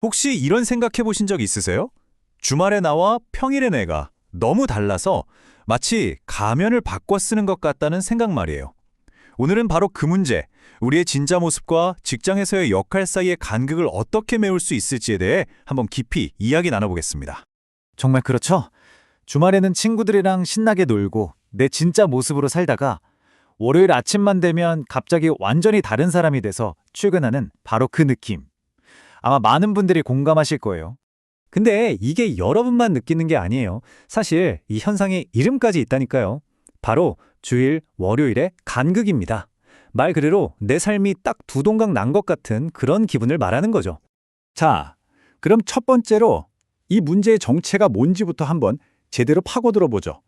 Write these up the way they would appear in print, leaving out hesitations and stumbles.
혹시 이런 생각해 보신 적 있으세요? 주말에 나와 평일의 내가 너무 달라서 마치 가면을 바꿔 쓰는 것 같다는 생각 말이에요. 오늘은 바로 그 문제, 우리의 진짜 모습과 직장에서의 역할 사이의 간극을 어떻게 메울 수 있을지에 대해 한번 깊이 이야기 나눠보겠습니다. 정말 그렇죠? 주말에는 친구들이랑 신나게 놀고 내 진짜 모습으로 살다가 월요일 아침만 되면 갑자기 완전히 다른 사람이 돼서 출근하는 바로 그 느낌. 아마 많은 분들이 공감하실 거예요. 근데 이게 여러분만 느끼는 게 아니에요. 사실 이 현상에 이름까지 있다니까요. 바로 주일, 월요일의 간극입니다. 말 그대로 내 삶이 딱 두 동강 난 것 같은 그런 기분을 말하는 거죠. 자, 그럼 첫 번째로 이 문제의 정체가 뭔지부터 한번 제대로 파고들어 보죠.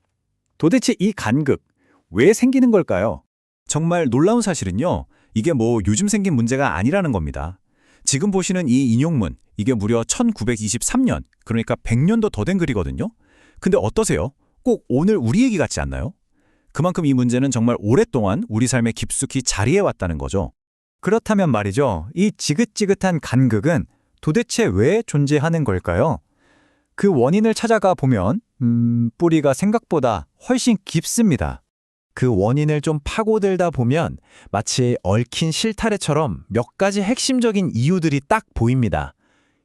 도대체 이 간극, 왜 생기는 걸까요? 정말 놀라운 사실은요, 이게 뭐 요즘 생긴 문제가 아니라는 겁니다. 지금 보시는 이 인용문, 이게 무려 1923년, 그러니까 100년도 더 된 글이거든요. 근데 어떠세요? 꼭 오늘 우리 얘기 같지 않나요? 그만큼 이 문제는 정말 오랫동안 우리 삶에 깊숙이 자리해왔다는 거죠. 그렇다면 말이죠. 이 지긋지긋한 간극은 도대체 왜 존재하는 걸까요? 그 원인을 찾아가 보면 뿌리가 생각보다 훨씬 깊습니다. 그 원인을 좀 파고들다 보면 마치 얽힌 실타래처럼 몇 가지 핵심적인 이유들이 딱 보입니다.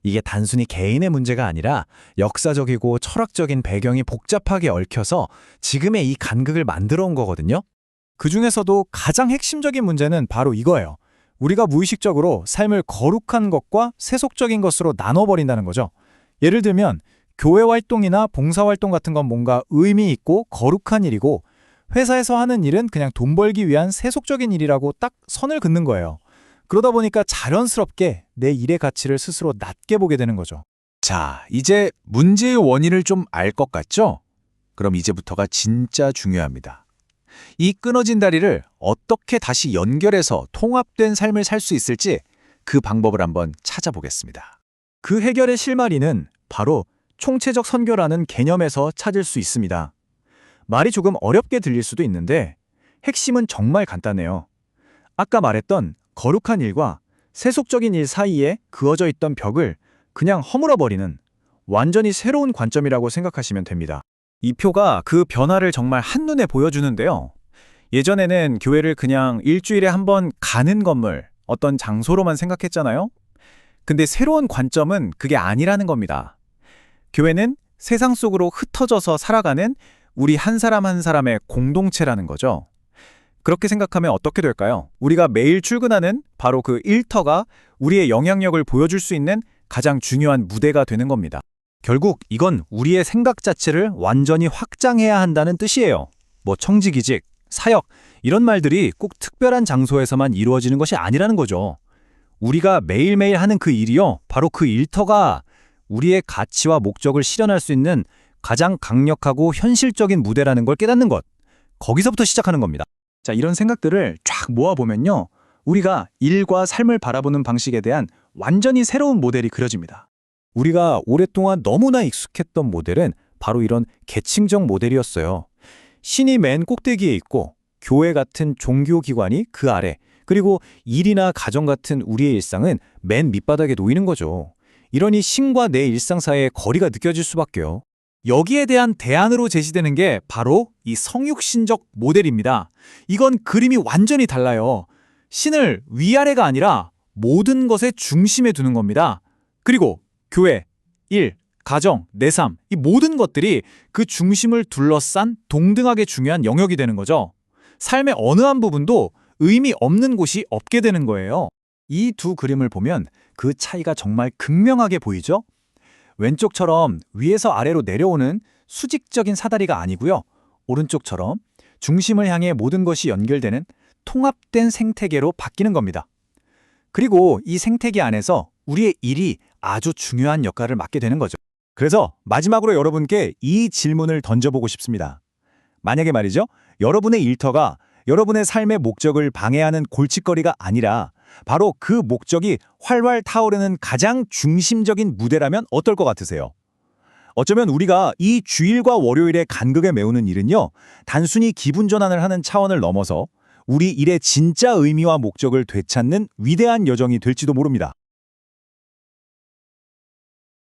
이게 단순히 개인의 문제가 아니라 역사적이고 철학적인 배경이 복잡하게 얽혀서 지금의 이 간극을 만들어 온 거거든요. 그 중에서도 가장 핵심적인 문제는 바로 이거예요. 우리가 무의식적으로 삶을 거룩한 것과 세속적인 것으로 나눠버린다는 거죠. 예를 들면 교회 활동이나 봉사활동 같은 건 뭔가 의미 있고 거룩한 일이고 회사에서 하는 일은 그냥 돈 벌기 위한 세속적인 일이라고 딱 선을 긋는 거예요. 그러다 보니까 자연스럽게 내 일의 가치를 스스로 낮게 보게 되는 거죠. 자, 이제 문제의 원인을 좀 알 것 같죠? 그럼 이제부터가 진짜 중요합니다. 이 끊어진 다리를 어떻게 다시 연결해서 통합된 삶을 살 수 있을지 그 방법을 한번 찾아보겠습니다. 그 해결의 실마리는 바로 총체적 선교라는 개념에서 찾을 수 있습니다. 말이 조금 어렵게 들릴 수도 있는데 핵심은 정말 간단해요. 아까 말했던 거룩한 일과 세속적인 일 사이에 그어져 있던 벽을 그냥 허물어버리는 완전히 새로운 관점이라고 생각하시면 됩니다. 이 표가 그 변화를 정말 한눈에 보여주는데요. 예전에는 교회를 그냥 일주일에 한 번 가는 건물, 어떤 장소로만 생각했잖아요. 근데 새로운 관점은 그게 아니라는 겁니다. 교회는 세상 속으로 흩어져서 살아가는 우리 한 사람 한 사람의 공동체라는 거죠. 그렇게 생각하면 어떻게 될까요? 우리가 매일 출근하는 바로 그 일터가 우리의 영향력을 보여줄 수 있는 가장 중요한 무대가 되는 겁니다. 결국 이건 우리의 생각 자체를 완전히 확장해야 한다는 뜻이에요. 뭐 청지기직, 사역 이런 말들이 꼭 특별한 장소에서만 이루어지는 것이 아니라는 거죠. 우리가 매일매일 하는 그 일이요. 바로 그 일터가 우리의 가치와 목적을 실현할 수 있는 가장 강력하고 현실적인 무대라는 걸 깨닫는 것. 거기서부터 시작하는 겁니다. 자, 이런 생각들을 쫙 모아보면요. 우리가 일과 삶을 바라보는 방식에 대한 완전히 새로운 모델이 그려집니다. 우리가 오랫동안 너무나 익숙했던 모델은 바로 이런 계층적 모델이었어요. 신이 맨 꼭대기에 있고 교회 같은 종교기관이 그 아래, 그리고 일이나 가정 같은 우리의 일상은 맨 밑바닥에 놓이는 거죠. 이러니 신과 내 일상 사이의 거리가 느껴질 수밖에요. 여기에 대한 대안으로 제시되는 게 바로 이 성육신적 모델입니다. 이건 그림이 완전히 달라요. 신을 위아래가 아니라 모든 것의 중심에 두는 겁니다. 그리고 교회, 일, 가정, 내 삶, 이 모든 것들이 그 중심을 둘러싼 동등하게 중요한 영역이 되는 거죠. 삶의 어느 한 부분도 의미 없는 곳이 없게 되는 거예요. 이 두 그림을 보면 그 차이가 정말 극명하게 보이죠? 왼쪽처럼 위에서 아래로 내려오는 수직적인 사다리가 아니고요. 오른쪽처럼 중심을 향해 모든 것이 연결되는 통합된 생태계로 바뀌는 겁니다. 그리고 이 생태계 안에서 우리의 일이 아주 중요한 역할을 맡게 되는 거죠. 그래서 마지막으로 여러분께 이 질문을 던져보고 싶습니다. 만약에 말이죠, 여러분의 일터가 여러분의 삶의 목적을 방해하는 골칫거리가 아니라 바로 그 목적이 활활 타오르는 가장 중심적인 무대라면 어떨 것 같으세요? 어쩌면 우리가 이 주일과 월요일의 간극에 메우는 일은요, 단순히 기분 전환을 하는 차원을 넘어서 우리 일의 진짜 의미와 목적을 되찾는 위대한 여정이 될지도 모릅니다.